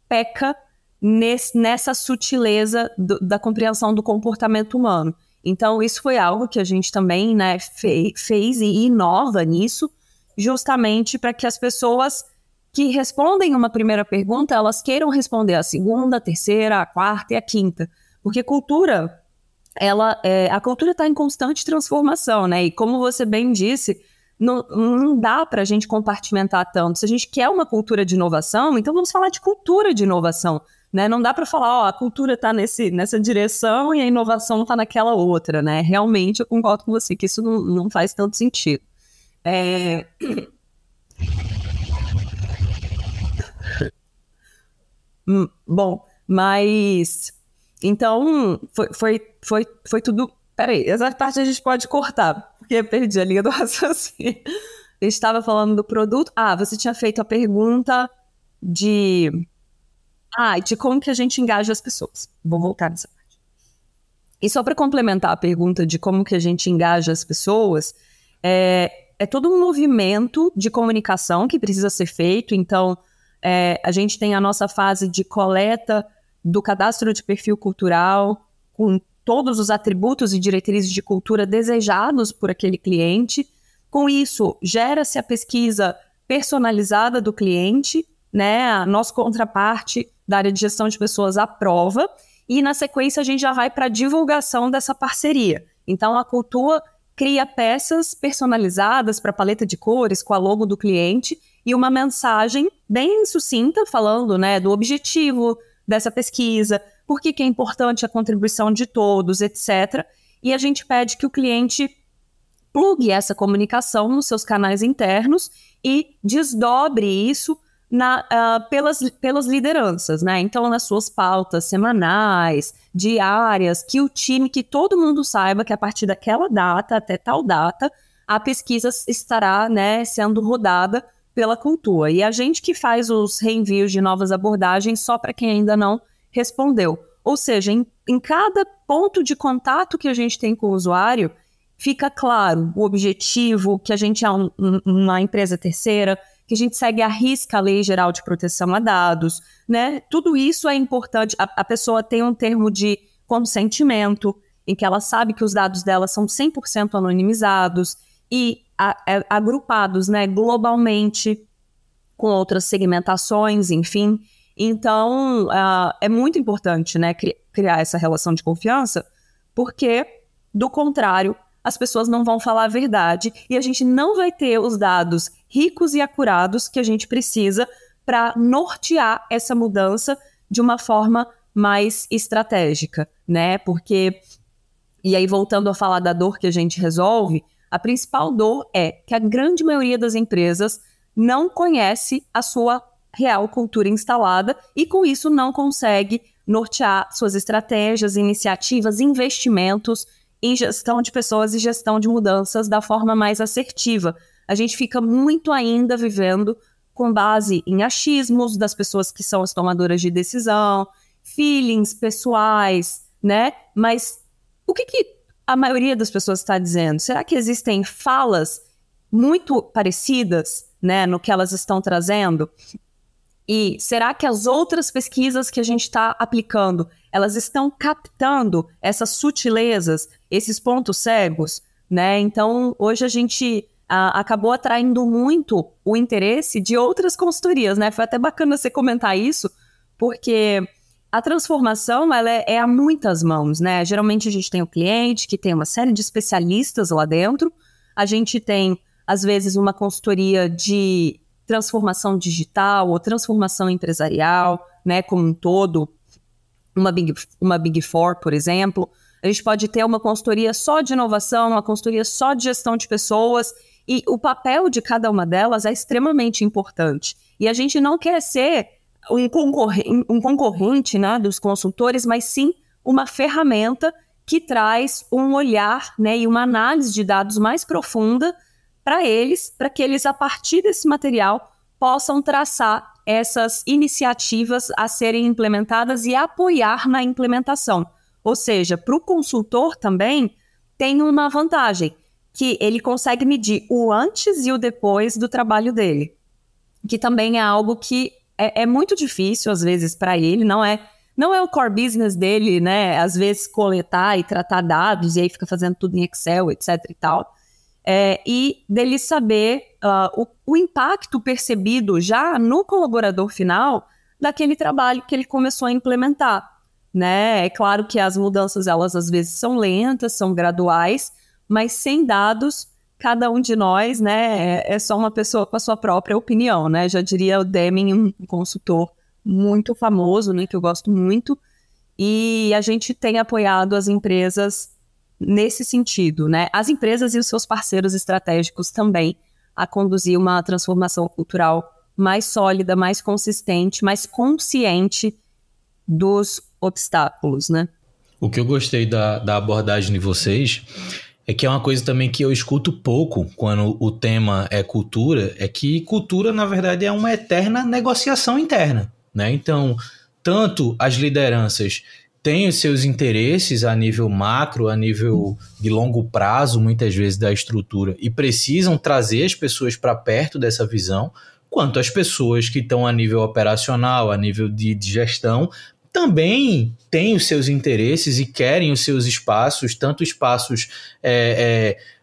peca nessa sutileza da compreensão do comportamento humano. Então, isso foi algo que a gente também, né, fez e inova nisso, justamente para que as pessoas que respondem uma primeira pergunta, elas queiram responder a segunda, a terceira, a quarta e a quinta. Porque cultura, a cultura está em constante transformação, né? E como você bem disse, não dá para a gente compartimentar tanto. Se a gente quer uma cultura de inovação, então vamos falar de cultura de inovação, né? Não dá para falar, a cultura está nessa direção e a inovação está naquela outra, né? Realmente, eu concordo com você que isso não faz tanto sentido. Bom, mas então foi tudo. Peraí, essa parte a gente pode cortar, porque eu perdi a linha do raciocínio. Eu estava falando do produto. Você tinha feito a pergunta de como que a gente engaja as pessoas. Vou voltar nessa parte. E só para complementar a pergunta de como que a gente engaja as pessoas, é todo um movimento de comunicação que precisa ser feito. Então, a gente tem a nossa fase de coleta do cadastro de perfil cultural, com todos os atributos e diretrizes de cultura desejados por aquele cliente. Com isso, gera-se a pesquisa personalizada do cliente, né? A nossa contraparte da área de gestão de pessoas aprova, e na sequência a gente já vai para a divulgação dessa parceria. Então, a Cultua cria peças personalizadas para a paleta de cores, com a logo do cliente, e uma mensagem bem sucinta, falando, né, do objetivo dessa pesquisa, por que é importante a contribuição de todos, etc. E a gente pede que o cliente plugue essa comunicação nos seus canais internos e desdobre isso pelas lideranças, né? Então, nas suas pautas semanais, diárias, que todo mundo saiba que a partir daquela data até tal data, a pesquisa estará, né, sendo rodada pela Cultua. E a gente que faz os reenvios de novas abordagens só para quem ainda não respondeu. Ou seja, em cada ponto de contato que a gente tem com o usuário, fica claro o objetivo, que a gente é uma empresa terceira, que a gente segue à risca a Lei Geral de Proteção a Dados, né? Tudo isso é importante. A pessoa tem um termo de consentimento, em que ela sabe que os dados dela são 100% anonimizados e agrupados, né, globalmente, com outras segmentações, enfim. Então, é muito importante, né, criar essa relação de confiança, porque, do contrário, as pessoas não vão falar a verdade e a gente não vai ter os dados ricos e acurados que a gente precisa para nortear essa mudança de uma forma mais estratégica, né? Porque, e aí voltando a falar da dor que a gente resolve, a principal dor é que a grande maioria das empresas não conhece a sua real cultura instalada e com isso não consegue nortear suas estratégias, iniciativas, investimentos em gestão de pessoas e gestão de mudanças da forma mais assertiva. A gente fica muito ainda vivendo com base em achismos das pessoas que são as tomadoras de decisão, feelings pessoais, né? Mas o que a maioria das pessoas está dizendo? Será que existem falas muito parecidas, né, no que elas estão trazendo? E será que as outras pesquisas que a gente está aplicando, elas estão captando essas sutilezas, esses pontos cegos, né? Então, hoje a gente acabou atraindo muito o interesse de outras consultorias, né? Foi até bacana você comentar isso, porque a transformação, ela é a muitas mãos, né? Geralmente a gente tem o cliente, que tem uma série de especialistas lá dentro, a gente tem, às vezes, uma consultoria de transformação digital ou transformação empresarial, né, como um todo, uma Big Four, por exemplo. A gente pode ter uma consultoria só de inovação, uma consultoria só de gestão de pessoas, e o papel de cada uma delas é extremamente importante. E a gente não quer ser um concorrente, né, dos consultores, mas sim uma ferramenta que traz um olhar, né, e uma análise de dados mais profunda para que eles, a partir desse material, possam traçar essas iniciativas a serem implementadas e apoiar na implementação. Ou seja, para o consultor também tem uma vantagem, que ele consegue medir o antes e o depois do trabalho dele, que também é algo que é muito difícil, às vezes, para ele, não é o core business dele, né, às vezes coletar e tratar dados, e aí fica fazendo tudo em Excel, etc e tal. E dele saber o impacto percebido já no colaborador final daquele trabalho que ele começou a implementar, né? É claro que as mudanças, elas às vezes são lentas, são graduais, mas sem dados, cada um de nós, né, é só uma pessoa com a sua própria opinião, né? Já diria o Deming, um consultor muito famoso, né, que eu gosto muito, e a gente tem apoiado as empresas nesse sentido, né? As empresas e os seus parceiros estratégicos também a conduzir uma transformação cultural mais sólida, mais consistente, mais consciente dos obstáculos, né? O que eu gostei da abordagem de vocês é que é uma coisa também que eu escuto pouco quando o tema é cultura, é que cultura, na verdade, é uma eterna negociação interna, né? Então, tanto as lideranças têm os seus interesses a nível macro, a nível de longo prazo, muitas vezes, da estrutura, e precisam trazer as pessoas para perto dessa visão, quanto as pessoas que estão a nível operacional, a nível de gestão, também têm os seus interesses e querem os seus espaços, tanto espaços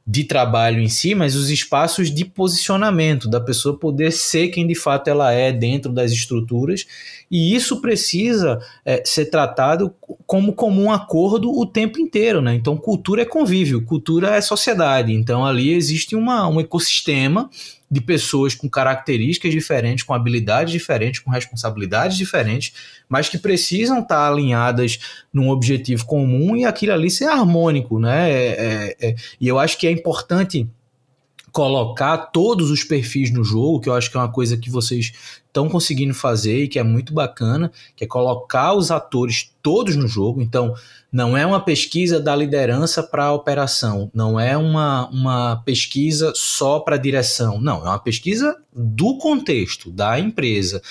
de trabalho em si, mas os espaços de posicionamento, da pessoa poder ser quem de fato ela é dentro das estruturas, e isso precisa ser tratado como comum acordo o tempo inteiro, né? Então cultura é convívio, cultura é sociedade, então ali existe um ecossistema de pessoas com características diferentes, com habilidades diferentes, com responsabilidades diferentes, mas que precisam estar alinhadas num objetivo comum e aquilo ali ser harmônico, né? E eu acho que é importante colocar todos os perfis no jogo, que eu acho que é uma coisa que vocês estão conseguindo fazer e que é muito bacana, que é colocar os atores todos no jogo. Então, não é uma pesquisa da liderança para a operação, não é uma pesquisa só para a direção, não, é uma pesquisa do contexto, da empresa,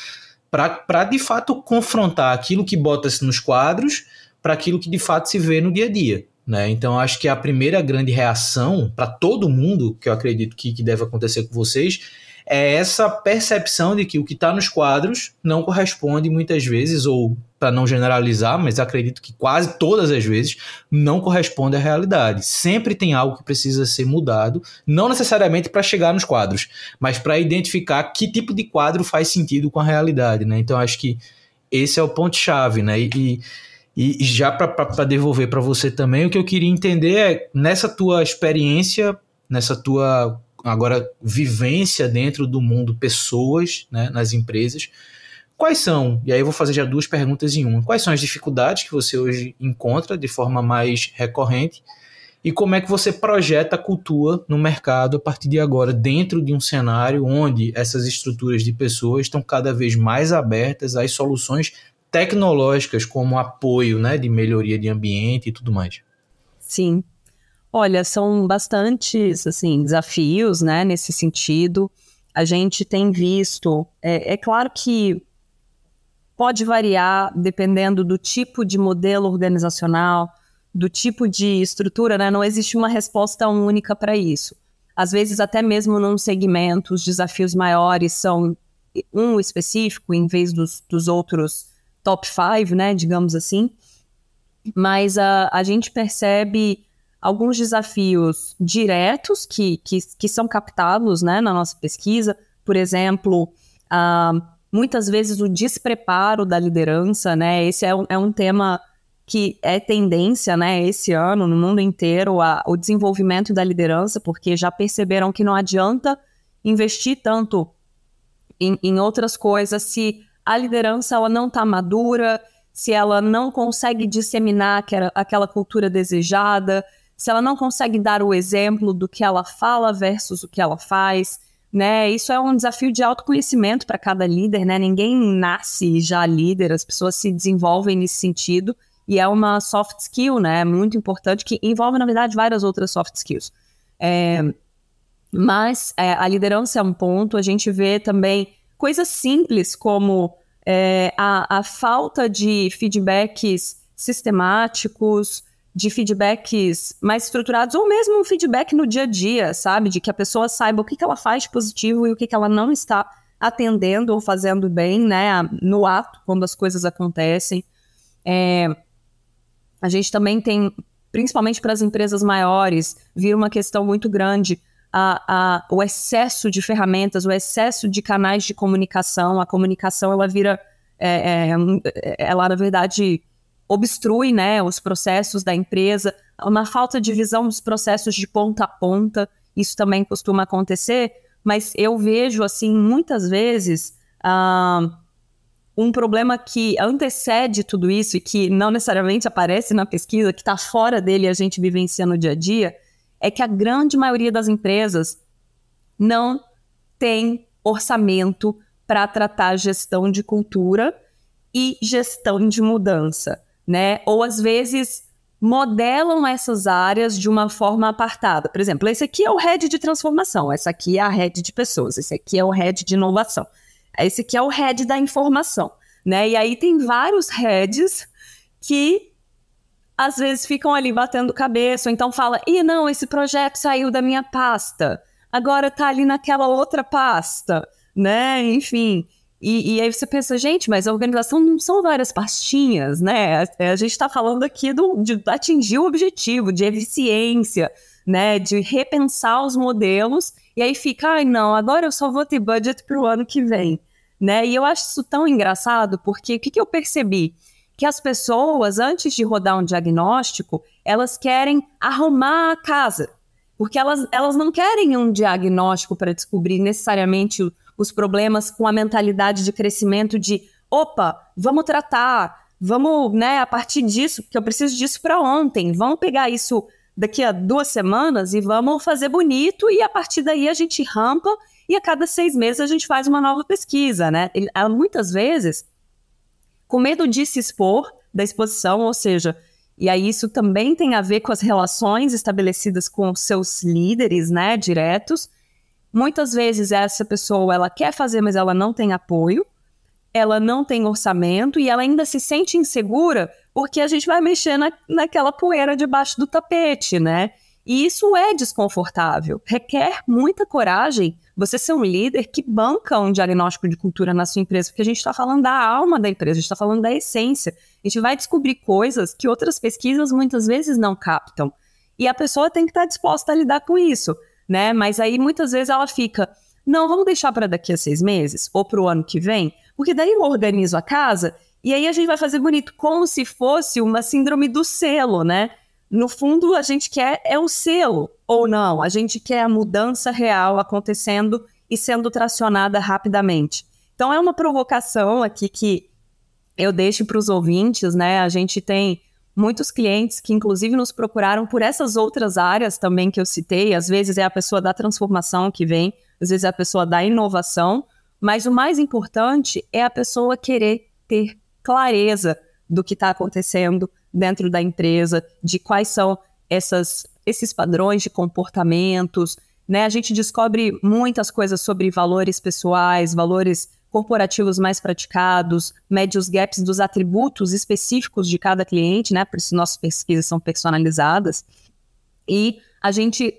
para de fato confrontar aquilo que bota-se nos quadros para aquilo que de fato se vê no dia a dia. Né? Então, acho que a primeira grande reação para todo mundo, que eu acredito que deve acontecer com vocês, é essa percepção de que o que está nos quadros não corresponde muitas vezes, ou para não generalizar, mas acredito que quase todas as vezes não corresponde à realidade. Sempre tem algo que precisa ser mudado, não necessariamente para chegar nos quadros, mas para identificar que tipo de quadro faz sentido com a realidade. Né? Então, acho que esse é o ponto-chave, né? E já para devolver para você também, o que eu queria entender é, nessa tua experiência, nessa tua agora vivência dentro do mundo pessoas, né, nas empresas, quais são, e aí eu vou fazer já 2 perguntas em uma, quais são as dificuldades que você hoje encontra de forma mais recorrente e como é que você projeta a cultura no mercado a partir de agora, dentro de um cenário onde essas estruturas de pessoas estão cada vez mais abertas às soluções tecnológicas como apoio, né, de melhoria de ambiente e tudo mais. Sim. Olha, são bastantes, assim, desafios, né, nesse sentido. A gente tem visto, é claro que pode variar dependendo do tipo de modelo organizacional, do tipo de estrutura, né, não existe uma resposta única para isso. Às vezes, até mesmo num segmento, os desafios maiores são um específico em vez dos outros top 5, né, digamos assim, mas a gente percebe alguns desafios diretos que são captados, né, na nossa pesquisa. Por exemplo, muitas vezes o despreparo da liderança, né, esse é um tema que é tendência, né, esse ano no mundo inteiro, o desenvolvimento da liderança, porque já perceberam que não adianta investir tanto em outras coisas se a liderança ela não está madura, se ela não consegue disseminar aquela cultura desejada, se ela não consegue dar o exemplo do que ela fala versus o que ela faz, né? Isso é um desafio de autoconhecimento para cada líder, né? Ninguém nasce já líder, as pessoas se desenvolvem nesse sentido e é uma soft skill, né? Muito importante, que envolve, na verdade, várias outras soft skills. Mas a liderança é um ponto, a gente vê também coisas simples como a falta de feedbacks sistemáticos, de feedbacks mais estruturados, ou mesmo um feedback no dia a dia, sabe? De que a pessoa saiba o que ela faz de positivo e o que ela não está atendendo ou fazendo bem, né? No ato, quando as coisas acontecem. A gente também tem, principalmente para as empresas maiores, vira uma questão muito grande o excesso de ferramentas, o excesso de canais de comunicação. A comunicação, ela vira, ela na verdade obstrui, né, os processos da empresa, uma falta de visão dos processos de ponta a ponta, isso também costuma acontecer, mas eu vejo, assim, muitas vezes, um problema que antecede tudo isso e que não necessariamente aparece na pesquisa, que está fora dele e a gente vivencia no dia a dia, é que a grande maioria das empresas não tem orçamento para tratar gestão de cultura e gestão de mudança, né? Ou às vezes modelam essas áreas de uma forma apartada. Por exemplo, esse aqui é o head de transformação, essa aqui é a head de pessoas, esse aqui é o head de inovação, esse aqui é o head da informação, né? E aí tem vários heads que às vezes ficam ali batendo cabeça, ou então fala, não, esse projeto saiu da minha pasta, agora tá ali naquela outra pasta, né? Enfim, E aí você pensa, gente, mas a organização não são várias pastinhas, né? A gente está falando aqui de atingir o objetivo, de eficiência, né? De repensar os modelos. E aí fica, ai não, agora eu só vou ter budget para o ano que vem, né? E eu acho isso tão engraçado, porque o que eu percebi? Que as pessoas, antes de rodar um diagnóstico, elas querem arrumar a casa. Porque elas não querem um diagnóstico para descobrir necessariamente os problemas com a mentalidade de crescimento de, opa, vamos tratar, vamos, né, a partir disso, porque eu preciso disso para ontem, vamos pegar isso daqui a 2 semanas e vamos fazer bonito e a partir daí a gente rampa e a cada 6 meses a gente faz uma nova pesquisa, né? Muitas vezes, com medo de se expor, da exposição, ou seja, e aí isso também tem a ver com as relações estabelecidas com os seus líderes, né, diretos. Muitas vezes essa pessoa, ela quer fazer, mas ela não tem apoio, ela não tem orçamento e ela ainda se sente insegura porque a gente vai mexer naquela poeira debaixo do tapete, né? E isso é desconfortável. Requer muita coragem você ser um líder que banca um diagnóstico de cultura na sua empresa, porque a gente está falando da alma da empresa, a gente está falando da essência. A gente vai descobrir coisas que outras pesquisas muitas vezes não captam. E a pessoa tem que estar disposta a lidar com isso, né? Mas aí muitas vezes ela fica, não, vamos deixar para daqui a 6 meses ou para o ano que vem, porque daí eu organizo a casa e aí a gente vai fazer bonito, como se fosse uma síndrome do selo, né? No fundo, a gente quer o selo, ou não, a gente quer a mudança real acontecendo e sendo tracionada rapidamente. Então é uma provocação aqui que eu deixo para os ouvintes, né? A gente tem muitos clientes que inclusive nos procuraram por essas outras áreas também que eu citei, às vezes é a pessoa da transformação que vem, às vezes é a pessoa da inovação, mas o mais importante é a pessoa querer ter clareza do que está acontecendo dentro da empresa, de quais são esses padrões de comportamentos, né? A gente descobre muitas coisas sobre valores pessoais, valores corporativos mais praticados, mede os gaps dos atributos específicos de cada cliente, né? Por isso nossas pesquisas são personalizadas. E a gente,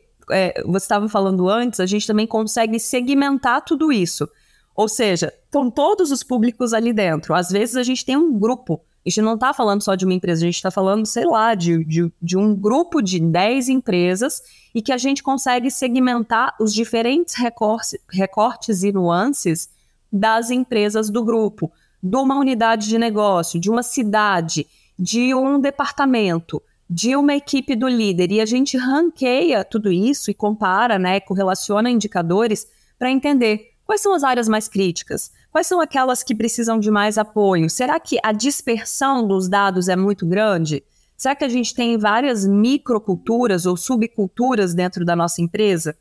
você estava falando antes, a gente também consegue segmentar tudo isso. Ou seja, estão todos os públicos ali dentro. Às vezes a gente tem um grupo. A gente não está falando só de uma empresa, a gente está falando, sei lá, de um grupo de 10 empresas e que a gente consegue segmentar os diferentes recortes e nuances das empresas do grupo, de uma unidade de negócio, de uma cidade, de um departamento, de uma equipe do líder. E a gente ranqueia tudo isso e compara, né, correlaciona indicadores para entender quais são as áreas mais críticas, quais são aquelas que precisam de mais apoio. Será que a dispersão dos dados é muito grande? Será que a gente tem várias microculturas ou subculturas dentro da nossa empresa?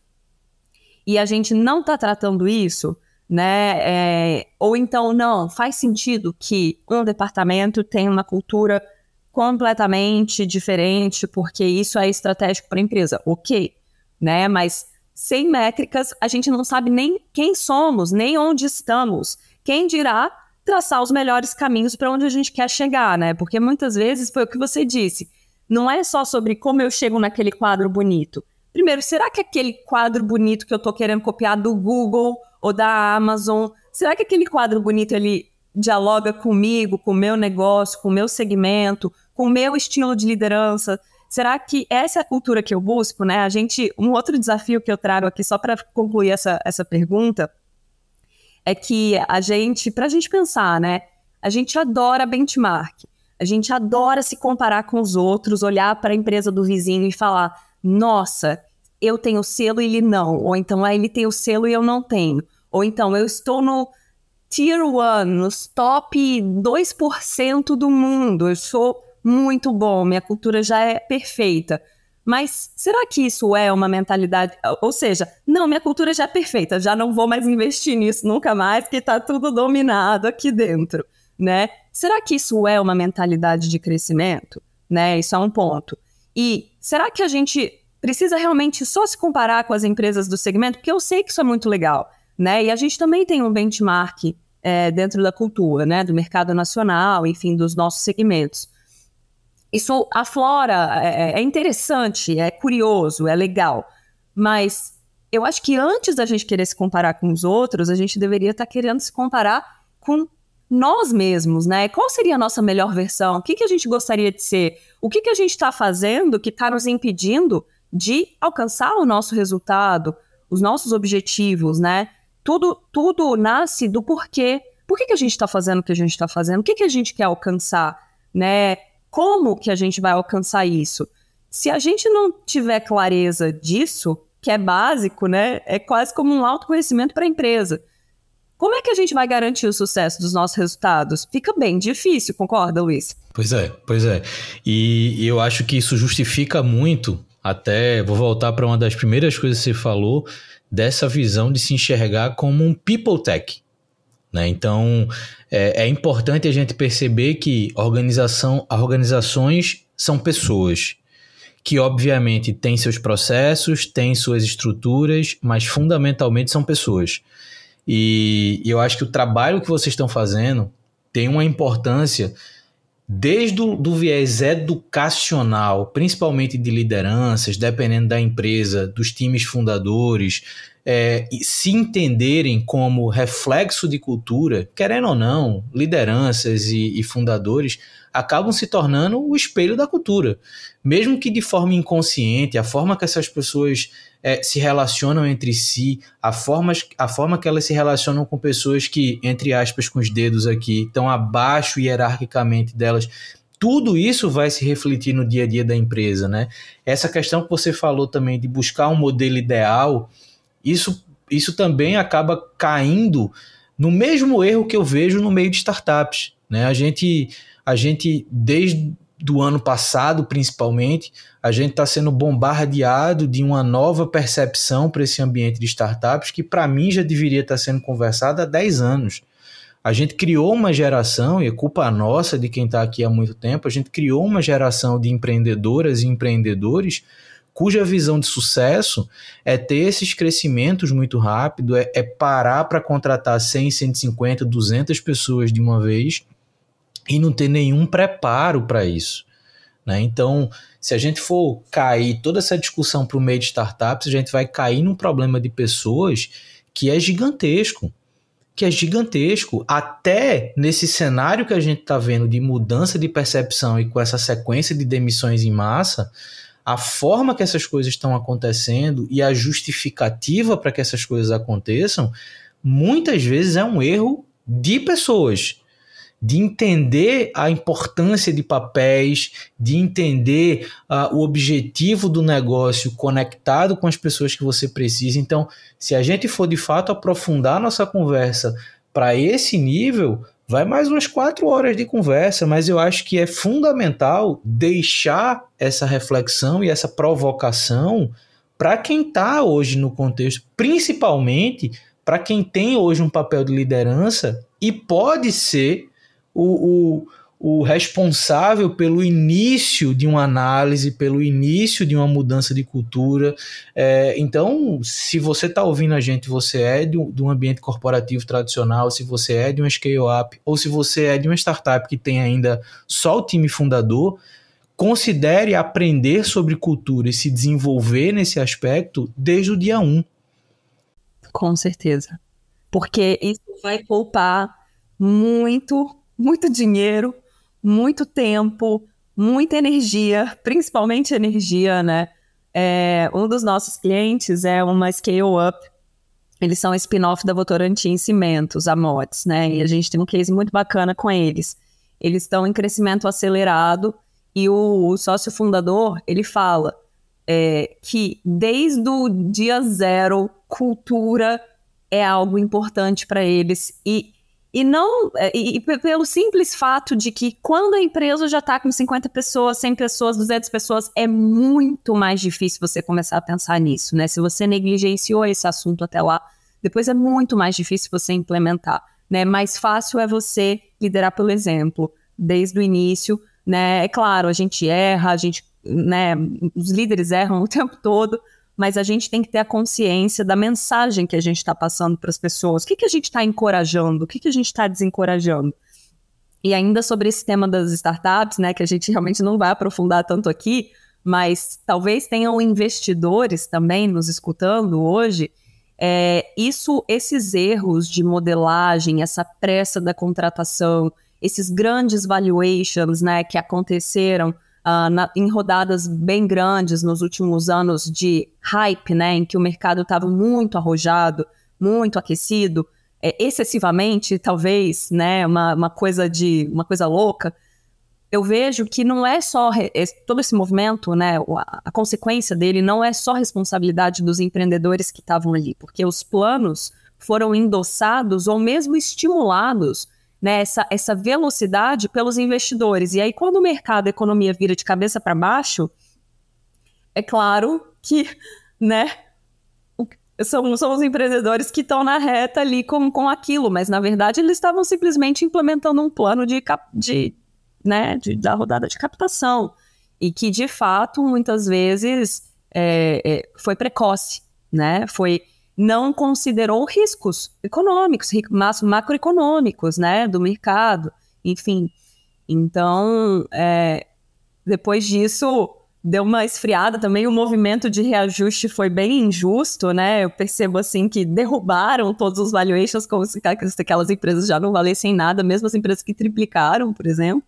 E a gente não está tratando isso, né? Ou então, não, faz sentido que um departamento tenha uma cultura completamente diferente, porque isso é estratégico para a empresa. Ok, né? Mas sem métricas, a gente não sabe nem quem somos, nem onde estamos. Quem dirá traçar os melhores caminhos para onde a gente quer chegar, né? Porque muitas vezes foi o que você disse. Não é só sobre como eu chego naquele quadro bonito. Primeiro, será que aquele quadro bonito que eu estou querendo copiar do Google ou da Amazon, será que aquele quadro bonito ele dialoga comigo, com o meu negócio, com o meu segmento, com o meu estilo de liderança? Será que essa é a cultura que eu busco, né? Um outro desafio que eu trago aqui, só para concluir essa pergunta, é que para a gente pensar, né? A gente adora benchmark, a gente adora se comparar com os outros, olhar para a empresa do vizinho e falar, nossa, eu tenho selo e ele não, ou então ele tem o selo e eu não tenho, ou então eu estou no Tier 1, nos top 2% do mundo, eu sou muito bom, minha cultura já é perfeita. Mas será que isso é uma mentalidade? Ou seja, não, minha cultura já é perfeita, já não vou mais investir nisso nunca mais, porque está tudo dominado aqui dentro, né? Será que isso é uma mentalidade de crescimento? Né? Isso é um ponto. E será que a gente precisa realmente só se comparar com as empresas do segmento? Porque eu sei que isso é muito legal, né? E a gente também tem um benchmark dentro da cultura, né? Do mercado nacional, enfim, dos nossos segmentos. Isso aflora, é interessante, é curioso, é legal, mas eu acho que antes da gente querer se comparar com os outros, a gente deveria estar querendo se comparar com nós mesmos, né? Qual seria a nossa melhor versão? O que a gente gostaria de ser? O que a gente está fazendo que está nos impedindo de alcançar o nosso resultado, os nossos objetivos, né? Tudo nasce do porquê. Por que a gente está fazendo o que a gente está fazendo? O que a gente quer alcançar, né? Como que a gente vai alcançar isso? Se a gente não tiver clareza disso, que é básico, né? É quase como um autoconhecimento para a empresa. Como é que a gente vai garantir o sucesso dos nossos resultados? Fica bem difícil, concorda, Luiz? Pois é. E eu acho que isso justifica muito, até vou voltar para uma das primeiras coisas que você falou, dessa visão de se enxergar como um people tech, né? Então, é importante a gente perceber que organizações são pessoas, que obviamente têm seus processos, têm suas estruturas, mas fundamentalmente são pessoas. E eu acho que o trabalho que vocês estão fazendo tem uma importância desde do viés educacional, principalmente de lideranças, dependendo da empresa, dos times fundadores, e se entenderem como reflexo de cultura, querendo ou não, lideranças e fundadores acabam se tornando o espelho da cultura. Mesmo que de forma inconsciente, a forma que essas pessoas se relacionam entre si, a forma que elas se relacionam com pessoas que, entre aspas, com os dedos aqui, estão abaixo hierarquicamente delas, tudo isso vai se refletir no dia a dia da empresa, né? Essa questão que você falou também de buscar um modelo ideal, isso também acaba caindo no mesmo erro que eu vejo no meio de startups, né? A gente desde do ano passado, principalmente, a gente está sendo bombardeado de uma nova percepção para esse ambiente de startups que, para mim, já deveria estar sendo conversada há 10 anos. A gente criou uma geração, e é culpa nossa de quem está aqui há muito tempo, a gente criou uma geração de empreendedoras e empreendedores cuja visão de sucesso é ter esses crescimentos muito rápido, é parar para contratar 100, 150, 200 pessoas de uma vez e não ter nenhum preparo para isso, né? Então, se a gente for cair toda essa discussão para o meio de startups, a gente vai cair num problema de pessoas que é gigantesco. Até nesse cenário que a gente está vendo de mudança de percepção e com essa sequência de demissões em massa, a forma que essas coisas estão acontecendo e a justificativa para que essas coisas aconteçam, muitas vezes é um erro de pessoas, de entender a importância de papéis, de entender o objetivo do negócio conectado com as pessoas que você precisa. Então, se a gente for de fato aprofundar nossa conversa para esse nível, vai mais umas 4 horas de conversa, mas eu acho que é fundamental deixar essa reflexão e essa provocação para quem está hoje no contexto, principalmente para quem tem hoje um papel de liderança e pode ser o responsável pelo início de uma análise, pelo início de uma mudança de cultura. Então, se você está ouvindo a gente, você é de um ambiente corporativo tradicional, se você é de uma scale-up, ou se você é de uma startup que tem ainda só o time fundador, considere aprender sobre cultura e se desenvolver nesse aspecto desde o dia 1. Com certeza. Porque isso vai poupar muito dinheiro, muito tempo, muita energia, principalmente energia, né? Um dos nossos clientes é uma scale-up, eles são spin-off da Votorantim Cimentos, a Motes, né? E a gente tem um case muito bacana com eles. Eles estão em crescimento acelerado e o sócio fundador, ele fala que desde o dia zero, cultura é algo importante para eles e pelo simples fato de que quando a empresa já está com 50 pessoas, 100 pessoas, 200 pessoas, é muito mais difícil você começar a pensar nisso, né? Se você negligenciou esse assunto até lá, depois é muito mais difícil você implementar, né? Mais fácil é você liderar pelo exemplo, desde o início, né? É claro, a gente erra, né? Os líderes erram o tempo todo, mas a gente tem que ter a consciência da mensagem que a gente está passando para as pessoas. O que a gente está encorajando? O que a gente está desencorajando? E ainda sobre esse tema das startups, né, que a gente realmente não vai aprofundar tanto aqui, mas talvez tenham investidores também nos escutando hoje, Esses erros de modelagem, essa pressa da contratação, esses grandes valuations, né, que aconteceram em rodadas bem grandes nos últimos anos de hype, né, em que o mercado estava muito arrojado, muito aquecido, excessivamente, talvez, né, uma coisa louca. Eu vejo que não é só todo esse movimento, né, a consequência dele não é só responsabilidade dos empreendedores que estavam ali, porque os planos foram endossados ou mesmo estimulados, né, essa velocidade pelos investidores. E aí, quando o mercado, a economia vira de cabeça para baixo, é claro que, né, são os empreendedores que estão na reta ali com aquilo, mas na verdade eles estavam simplesmente implementando um plano da rodada de captação, e que de fato muitas vezes foi precoce, né? Não considerou riscos econômicos, macroeconômicos, né, do mercado, enfim. Então, depois disso, deu uma esfriada também, o movimento de reajuste foi bem injusto, né? Eu percebo, assim, que derrubaram todos os valuations como se aquelas empresas já não valessem nada, mesmo as empresas que triplicaram, por exemplo.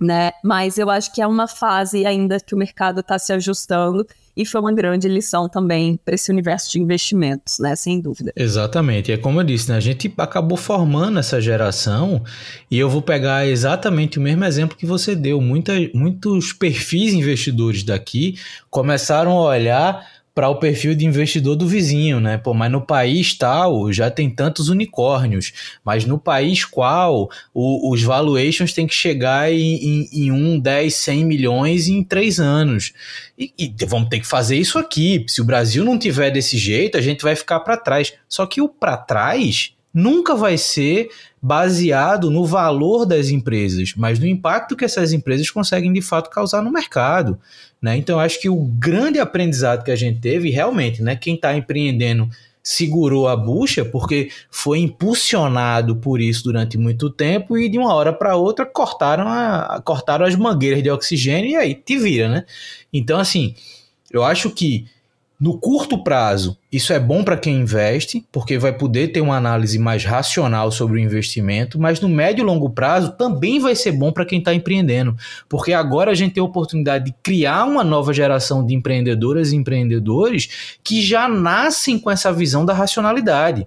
Né? Mas eu acho que é uma fase ainda que o mercado está se ajustando, e foi uma grande lição também para esse universo de investimentos, né? Sem dúvida. Exatamente, é como eu disse, né? A gente acabou formando essa geração, e eu vou pegar exatamente o mesmo exemplo que você deu. Muitos perfis investidores daqui começaram a olhar para o perfil de investidor do vizinho, né? Pô, mas no país tal já tem tantos unicórnios, mas no país qual os valuations têm que chegar em 1, 10, 100 milhões em 3 anos. E vamos ter que fazer isso aqui. Se o Brasil não tiver desse jeito, a gente vai ficar para trás. Só que o para trás nunca vai ser baseado no valor das empresas, mas no impacto que essas empresas conseguem de fato causar no mercado, né? Então eu acho que o grande aprendizado que a gente teve, realmente, né, quem está empreendendo segurou a bucha, porque foi impulsionado por isso durante muito tempo, e de uma hora para outra cortaram as mangueiras de oxigênio, e aí te vira, né? Então, assim, eu acho que no curto prazo, isso é bom para quem investe, porque vai poder ter uma análise mais racional sobre o investimento, mas no médio e longo prazo também vai ser bom para quem está empreendendo, porque agora a gente tem a oportunidade de criar uma nova geração de empreendedoras e empreendedores que já nascem com essa visão da racionalidade.